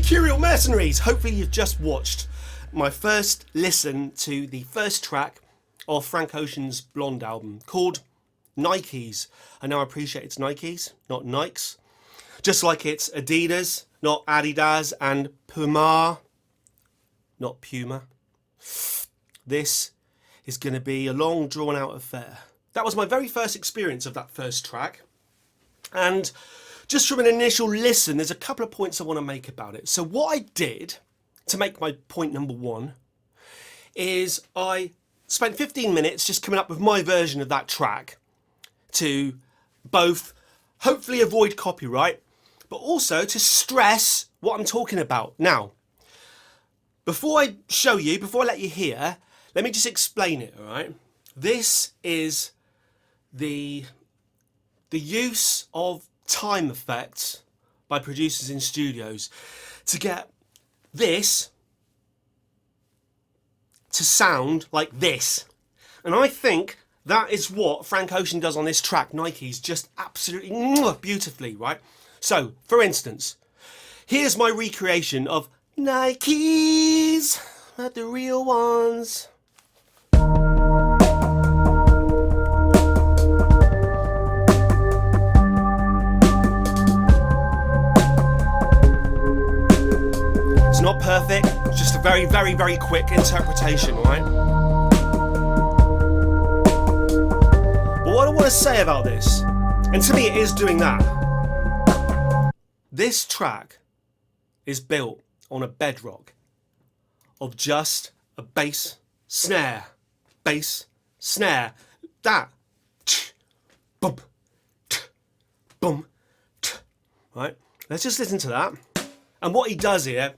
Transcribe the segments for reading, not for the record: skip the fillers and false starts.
Mercurial mercenaries! Hopefully you've just watched my first listen to the first track of Frank Ocean's Blonde album called Nikes. I now appreciate it's Nikes, not Nikes. Just like it's Adidas, not Adidas, and Puma, not Puma. This is going to be a long drawn out affair. That was my very first experience of that first track. And just from an initial listen, there's a couple of points I want to make about it. So what I did to make my point number one is I spent 15 minutes just coming up with my version of that track to both hopefully avoid copyright, but also to stress what I'm talking about. Now, before I show you, before I let you hear, let me just explain it, all right? This is the use of time effects by producers in studios to get this to sound like this. And I think that is what Frank Ocean does on this track, Nikes, just absolutely beautifully, right? So, for instance, here's my recreation of Nikes, not the real ones. It's not perfect, it's just a very, very, very quick interpretation, right? But what I want to say about this, and to me it is doing that, this track is built on a bedrock of just a bass snare, that, boom, boom, right? Let's just listen to that. And what he does here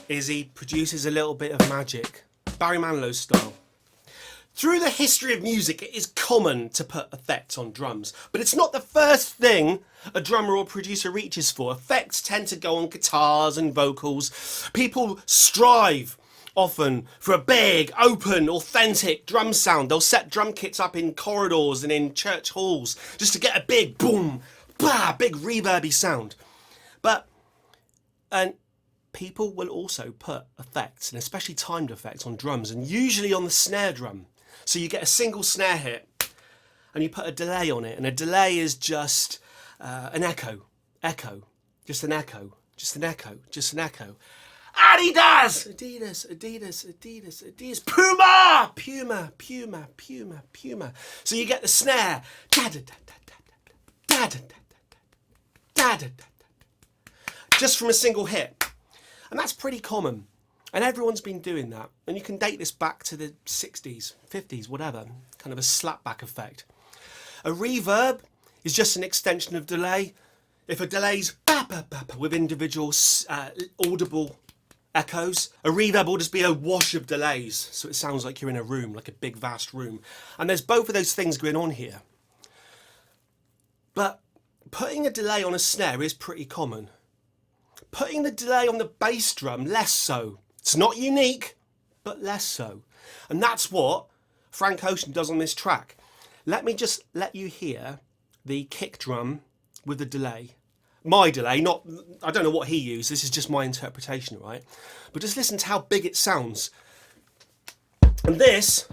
is he produces a little bit of magic, Barry Manilow style. Through the history of music, it is common to put effects on drums, but it's not the first thing a drummer or producer reaches for. Effects tend to go on guitars and vocals. People strive often for a big, open, authentic drum sound. They'll set drum kits up in corridors and in church halls just to get a big boom, blah, big reverby sound. And people will also put effects, and especially timed effects, on drums, and usually on the snare drum. So you get a single snare hit and you put a delay on it, and a delay is just an echo, just an echo. Adidas, Puma. So you get the snare, just from a single hit. And that's pretty common. And everyone's been doing that. And you can date this back to the 60s, 50s, whatever. Kind of a slapback effect. A reverb is just an extension of delay. If a delay's with individual audible echoes, a reverb will just be a wash of delays. So it sounds like you're in a room, like a big vast room. And there's both of those things going on here. But putting a delay on a snare is pretty common. Putting the delay on the bass drum, less so. It's not unique, but less so. And that's what Frank Ocean does on this track. Let me just let you hear the kick drum with the delay. My delay, I don't know what he used, this is just my interpretation, right? But just listen to how big it sounds. And this,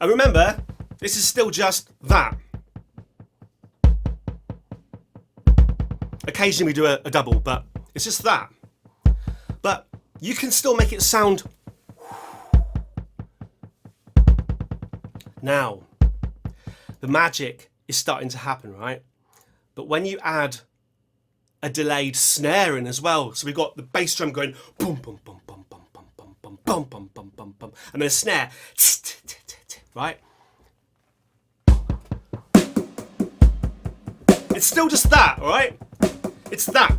and remember, this is still just that. Occasionally we do a double, but it's just that. But you can still make it sound. Now, the magic is starting to happen, right? But when you add a delayed snare in as well, so we've got the bass drum going boom, boom, boom, boom, boom, boom, boom, boom, boom, boom, boom, boom, boom, and then a snare, right? It's still just that, all right? It's that.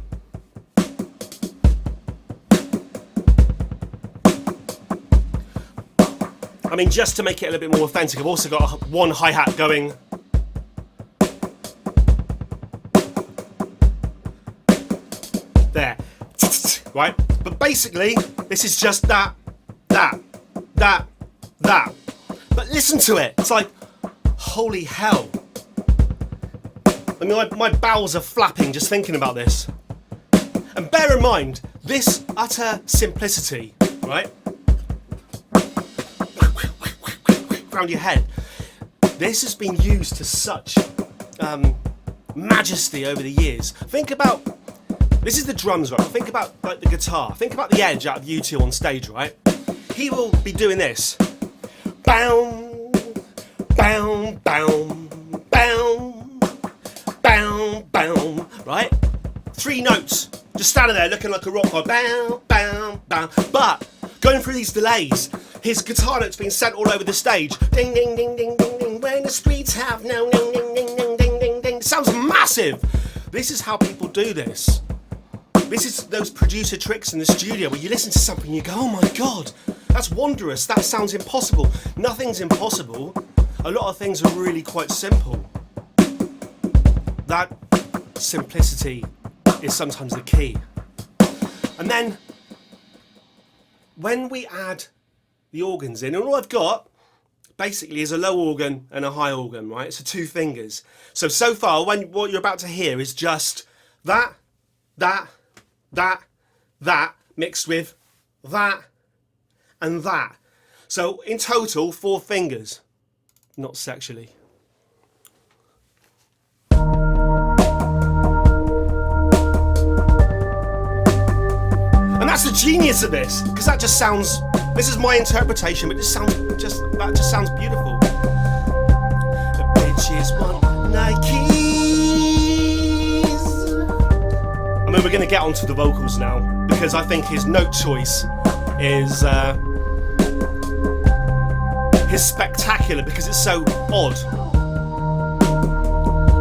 I mean, just to make it a little bit more authentic, I've also got one hi-hat going. There. Right? But basically, this is just that. But listen to it. It's like, holy hell. I mean, my bowels are flapping just thinking about this. And bear in mind, this utter simplicity, right? Around your head. This has been used to such majesty over the years. Think about, this is the drums, right? Think about like the guitar. Think about the Edge out of U2 on stage, right? He will be doing this. Bow, bow, bow, bow, bow, bow, right? 3 notes, just standing there looking like a rock god. Bow, bow, bow. But going through these delays, his guitar notes being sent all over the stage. Ding, ding, ding, ding, ding, ding. When the streets have no ding, ding, ding, ding, ding, ding, ding. Sounds massive. This is how people do this. This is those producer tricks in the studio where you listen to something and you go, oh my God, that's wondrous. That sounds impossible. Nothing's impossible. A lot of things are really quite simple. That simplicity is sometimes the key. And then when we add the organs in, and all I've got basically is a low organ and a high organ, right? So 2 fingers. So far, what you're about to hear is just that mixed with that and that. So in total, 4 fingers, not sexually. And that's the genius of this, because that just sounds, this is my interpretation, but that just sounds beautiful. The bitches want Nikes. I mean, we're going to get onto the vocals now, because I think his note choice is spectacular, because it's so odd.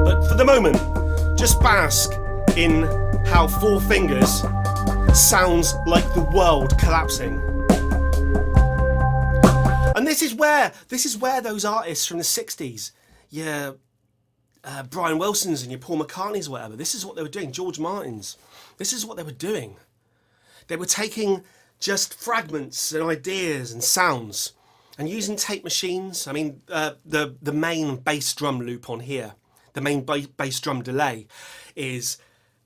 But for the moment, just bask in how 4 fingers sounds like the world collapsing. And this is where those artists from the 60s, Brian Wilson's and your Paul McCartney's or whatever, this is what they were doing, George Martin's. This is what they were doing. They were taking just fragments and ideas and sounds and using tape machines. I mean, the main bass drum loop on here, the main bass drum delay is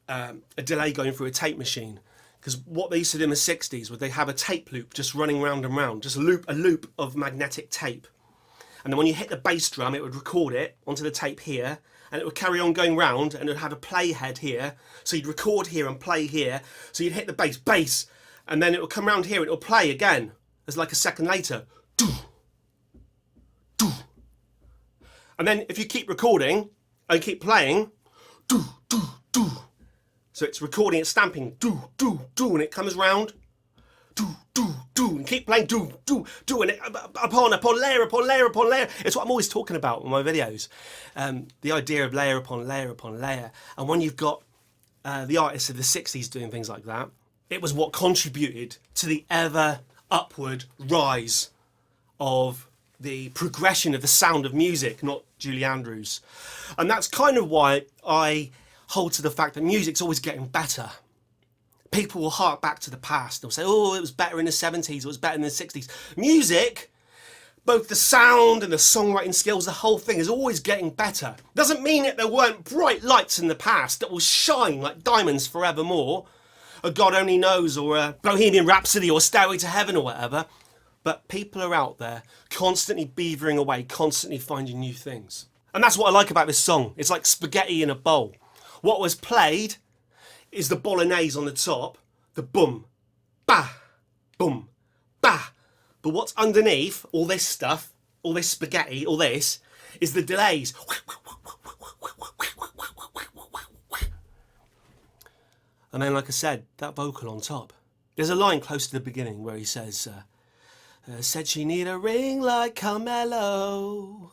a delay going through a tape machine. Because what they used to do in the 60s was they have a tape loop just running round and round, just a loop of magnetic tape. And then when you hit the bass drum, it would record it onto the tape here, and it would carry on going round, and it would have a play head here. So you'd record here and play here. So you'd hit the bass, and then it would come round here and it would play again. As like a second later. And then if you keep recording and keep playing, so it's recording, it's stamping, and it comes round, and keep playing, and it, upon layer upon layer upon layer. It's what I'm always talking about in my videos. The idea of layer upon layer upon layer. And when you've got the artists of the 60s doing things like that, it was what contributed to the ever upward rise of the progression of the sound of music, not Julie Andrews. And that's kind of why I hold to the fact that music's always getting better. People will hark back to the past. They'll say, oh, it was better in the 70s, it was better in the 60s. Music, both the sound and the songwriting skills, the whole thing is always getting better. Doesn't mean that there weren't bright lights in the past that will shine like diamonds forevermore. A God Only Knows, or a Bohemian Rhapsody, or Stairway to Heaven, or whatever. But people are out there constantly beavering away, constantly finding new things. And that's what I like about this song. It's like spaghetti in a bowl. What was played is the bolognese on the top, the boom, ba, boom, ba. But what's underneath all this stuff, all this spaghetti, all this, is the delays. And then, like I said, that vocal on top. There's a line close to the beginning where he says, said she need a ring like Carmelo.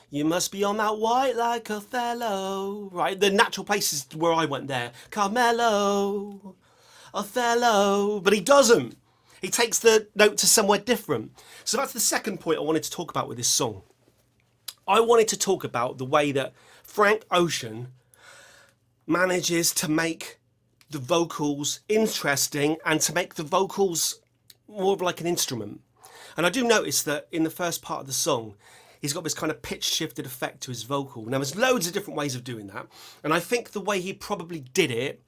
You must be on that white like Othello. Right, the natural place is where I went there. Carmelo, Othello. But he doesn't. He takes the note to somewhere different. So that's the second point I wanted to talk about with this song. I wanted to talk about the way that Frank Ocean manages to make the vocals interesting and to make the vocals more of like an instrument. And I do notice that in the first part of the song, he's got this kind of pitch shifted effect to his vocal. Now there's loads of different ways of doing that. And I think the way he probably did it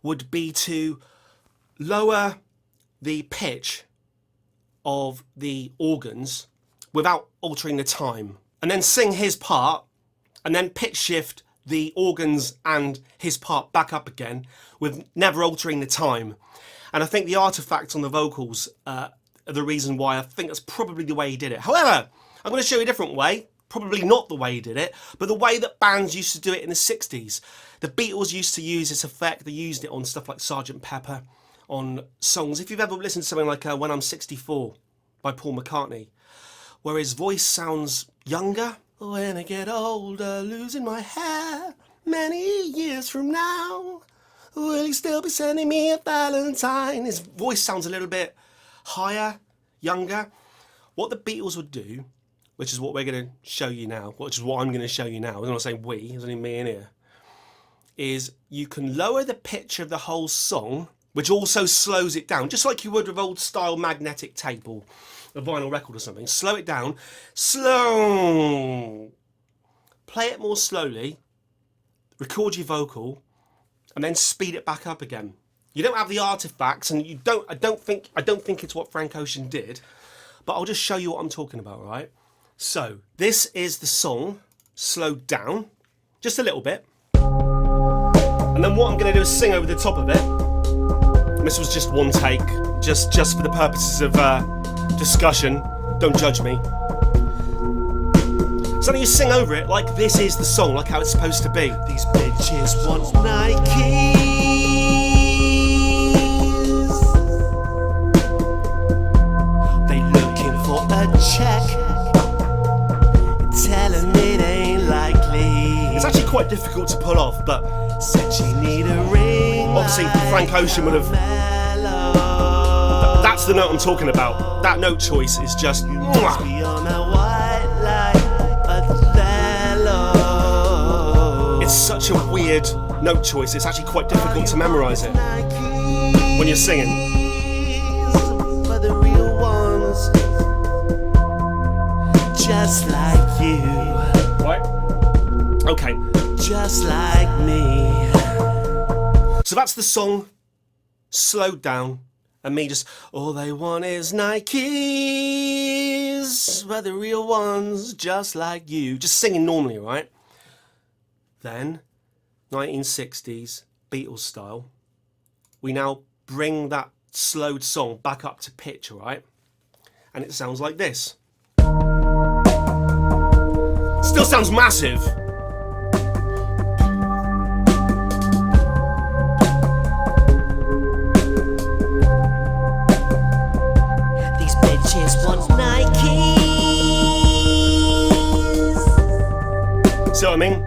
would be to lower the pitch of the organs without altering the time, and then sing his part, and then pitch shift the organs and his part back up again with never altering the time. And I think the artifacts on the vocals are the reason why I think that's probably the way he did it. However, I'm going to show you a different way, probably not the way he did it, but the way that bands used to do it in the 60s. The Beatles used to use this effect. They used it on stuff like Sgt. Pepper, on songs. If you've ever listened to something like When I'm 64 by Paul McCartney, where his voice sounds younger. When I get older, losing my hair, many years from now, will he still be sending me a Valentine? His voice sounds a little bit higher, younger. What the Beatles would do, which is what we're going to show you now, which is what I'm going to show you now, I'm not saying we, there's only me in here, is you can lower the pitch of the whole song, which also slows it down, just like you would with old style magnetic tape or a vinyl record or something. Slow it down, slow, play it more slowly, record your vocal, and then speed it back up again. You don't have the artifacts, and you don't. I don't think it's what Frank Ocean did, but I'll just show you what I'm talking about, right? So this is the song slowed down just a little bit, and then what I'm going to do is sing over the top of it. And this was just one take, just for the purposes of discussion. Don't judge me. So then you sing over it like this is the song, like how it's supposed to be. These bitches want Nikes. They looking for a check, telling it ain't likely. It's actually quite difficult to pull off, but said she need a ring. Obviously, Frank Ocean would have. That's the note I'm talking about. That note choice is just. It's such a weird note choice. It's actually quite difficult to memorize it when you're singing. Just like you. Right? Okay. Just like me. So that's the song slowed down, and me just, all they want is Nikes, but the real ones just like you. Just singing normally, right? Then, 1960s, Beatles style, we now bring that slowed song back up to pitch, right? And it sounds like this. Still sounds massive. These bitches want Nikes. See what I mean?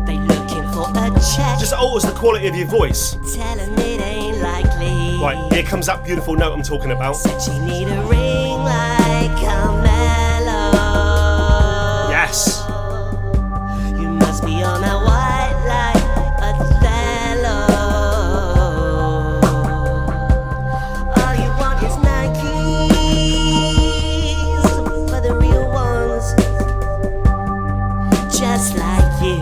They looking for a check. Just alters the quality of your voice. Telling it ain't likely. Right, here comes that beautiful note I'm talking about. Said she need a ring like Carmelo. Yes. You must be on a white like Othello. All you want is Nikes, for the real ones, just like you,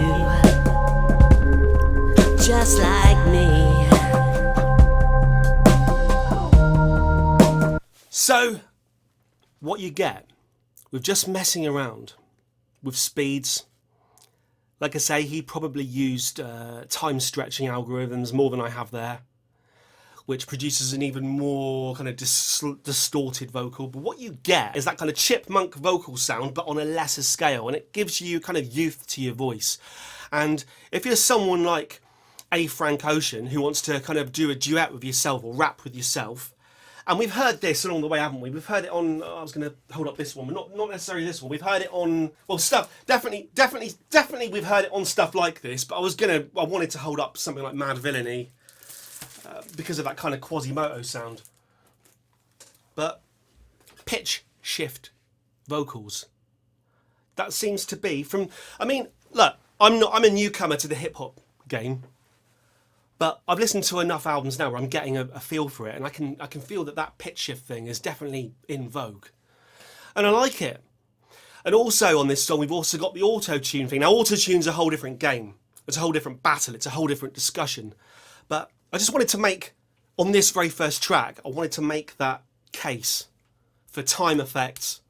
just like me. So, what you get with just messing around with speeds, like I say, he probably used time stretching algorithms more than I have there, which produces an even more kind of distorted vocal. But what you get is that kind of chipmunk vocal sound, but on a lesser scale, and it gives you kind of youth to your voice. And if you're someone like a Frank Ocean who wants to kind of do a duet with yourself or rap with yourself, and we've heard this along the way, haven't we? We've heard it on, I was going to hold up this one, but not necessarily this one. We've heard it on, well, stuff, definitely we've heard it on stuff like this, but I wanted to hold up something like Mad Villainy because of that kind of Quasimodo sound. But pitch shift vocals, that seems to be from, I mean, look, I'm a newcomer to the hip hop game, but I've listened to enough albums now where I'm getting a feel for it, and I can feel that pitch shift thing is definitely in vogue, and I like it. And also on this song, we've also got the auto-tune thing. Now, auto-tune's a whole different game. It's a whole different battle. It's a whole different discussion. But I just wanted to make on this very first track, I wanted to make that case for time effects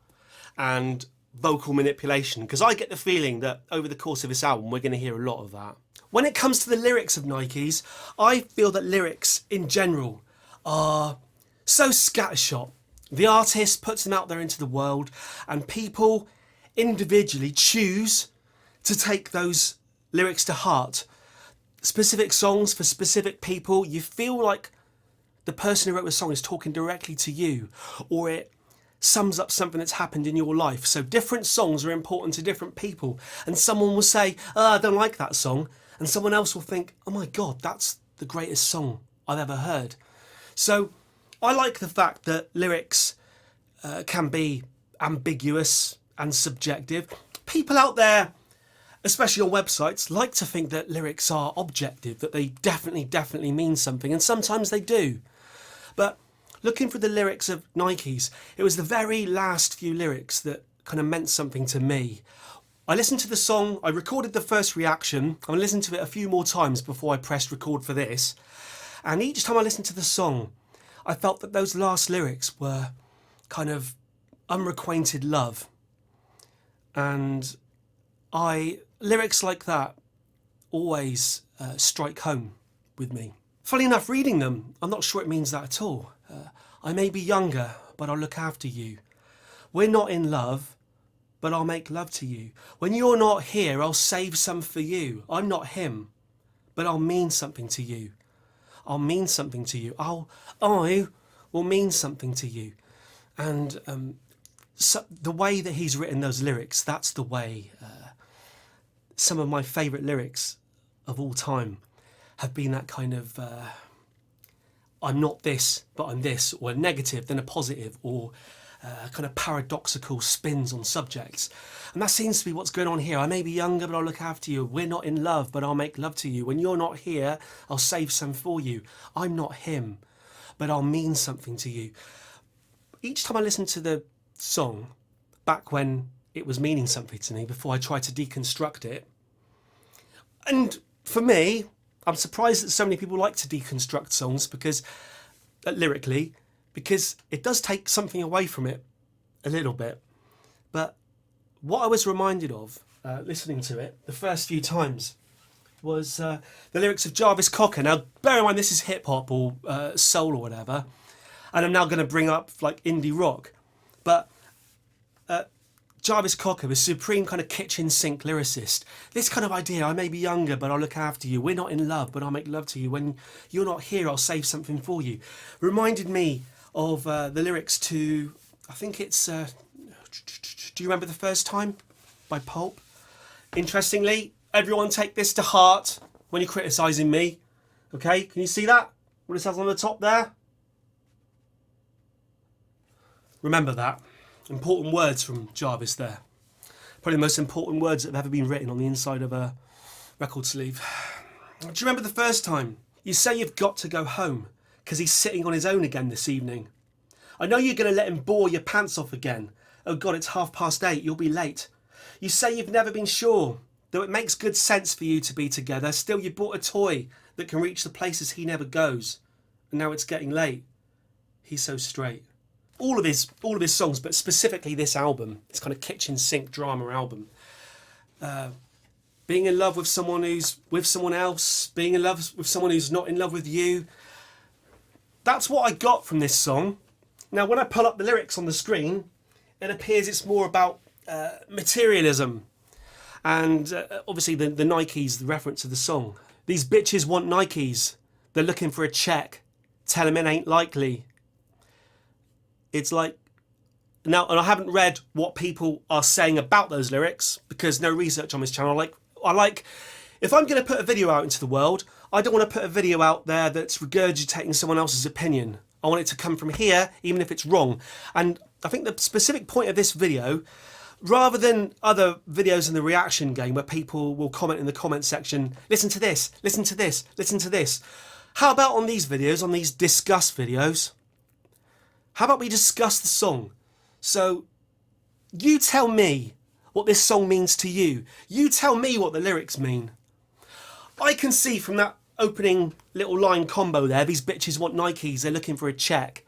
and vocal manipulation, because I get the feeling that over the course of this album we're going to hear a lot of that. When it comes to the lyrics of Nikes, I feel that lyrics in general are so scattershot. The artist puts them out there into the world, and people individually choose to take those lyrics to heart. Specific songs for specific people, you feel like the person who wrote the song is talking directly to you, or it sums up something that's happened in your life. So different songs are important to different people, and someone will say, oh, I don't like that song, and someone else will think, oh my God, that's the greatest song I've ever heard. So I like the fact that lyrics can be ambiguous and subjective. People out there, especially on websites, like to think that lyrics are objective, that they definitely mean something, and sometimes they do. But looking for the lyrics of Nikes, it was the very last few lyrics that kind of meant something to me. I listened to the song, I recorded the first reaction, I listened to it a few more times before I pressed record for this, and each time I listened to the song, I felt that those last lyrics were kind of unrequited love. And lyrics like that always strike home with me. Funny enough, reading them, I'm not sure it means that at all. I may be younger, but I'll look after you. We're not in love, but I'll make love to you. When you're not here, I'll save some for you. I'm not him, but I'll mean something to you. I'll mean something to you. I will mean something to you. And so the way that he's written those lyrics, that's the way some of my favourite lyrics of all time have been that kind of I'm not this, but I'm this, or a negative, then a positive, or kind of paradoxical spins on subjects. And that seems to be what's going on here. I may be younger, but I'll look after you. We're not in love, but I'll make love to you. When you're not here, I'll save some for you. I'm not him, but I'll mean something to you. Each time I listen to the song, back when it was meaning something to me, before I tried to deconstruct it, and for me, I'm surprised that so many people like to deconstruct songs because lyrically, because it does take something away from it a little bit. But what I was reminded of listening to it the first few times was the lyrics of Jarvis Cocker. Now, bear in mind, this is hip hop or soul or whatever, and I'm now going to bring up like indie rock. But Jarvis Cocker, a supreme kind of kitchen sink lyricist. This kind of idea, I may be younger, but I'll look after you. We're not in love, but I'll make love to you. When you're not here, I'll save something for you. Reminded me of the lyrics to, I think it's, do you remember The First Time by Pulp? Interestingly, everyone take this to heart when you're criticising me. Okay, can you see that? What it says on the top there? Remember that. Important words from Jarvis there. Probably the most important words that have ever been written on the inside of a record sleeve. Do you remember the first time? You say you've got to go home because he's sitting on his own again this evening. I know you're going to let him bore your pants off again. Oh God, it's 8:30, you'll be late. You say you've never been sure, though it makes good sense for you to be together. Still, you bought a toy that can reach the places he never goes. And now it's getting late. He's so straight. All of his songs, but specifically this album, this kind of kitchen sink drama album. Being in love with someone who's with someone else, being in love with someone who's not in love with you. That's what I got from this song. Now, when I pull up the lyrics on the screen, it appears it's more about materialism. And obviously the Nikes, the reference of the song. These bitches want Nikes. They're looking for a check. Tell them it ain't likely. It's like, now, and I haven't read what people are saying about those lyrics because no research on this channel. I like, if I'm going to put a video out into the world, I don't want to put a video out there that's regurgitating someone else's opinion. I want it to come from here, even if it's wrong. And I think the specific point of this video, rather than other videos in the reaction game where people will comment in the comment section, listen to this, listen to this, listen to this. How about on these videos, on these discuss videos, how about we discuss the song? So you tell me what this song means to you. You tell me what the lyrics mean. I can see from that opening little line combo there, these bitches want Nikes, they're looking for a check,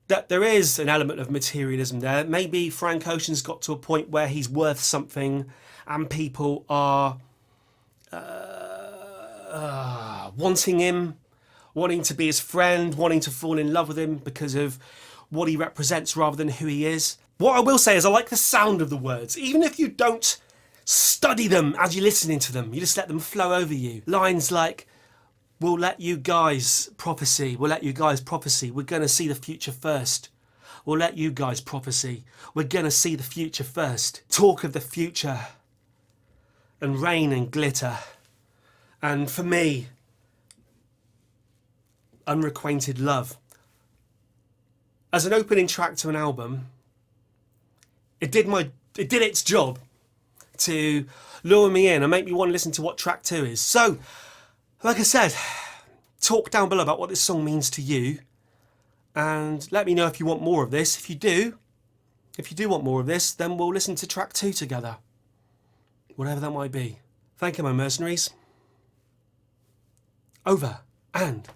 that there is an element of materialism there. Maybe Frank Ocean's got to a point where he's worth something and people are wanting him, wanting to be his friend, wanting to fall in love with him because of what he represents rather than who he is. What I will say is I like the sound of the words, even if you don't study them as you're listening to them, you just let them flow over you. Lines like, we'll let you guys prophecy, we'll let you guys prophecy, we're going to see the future first. We'll let you guys prophecy, we're going to see the future first. Talk of the future and rain and glitter. And for me, unrequited love. As an opening track to an album, it did its job to lure me in and make me want to listen to what track 2 is. So, like I said, talk down below about what this song means to you, and let me know if you want more of this. If you do want more of this, then we'll listen to track 2 together, whatever that might be. Thank you, my mercenaries. Over and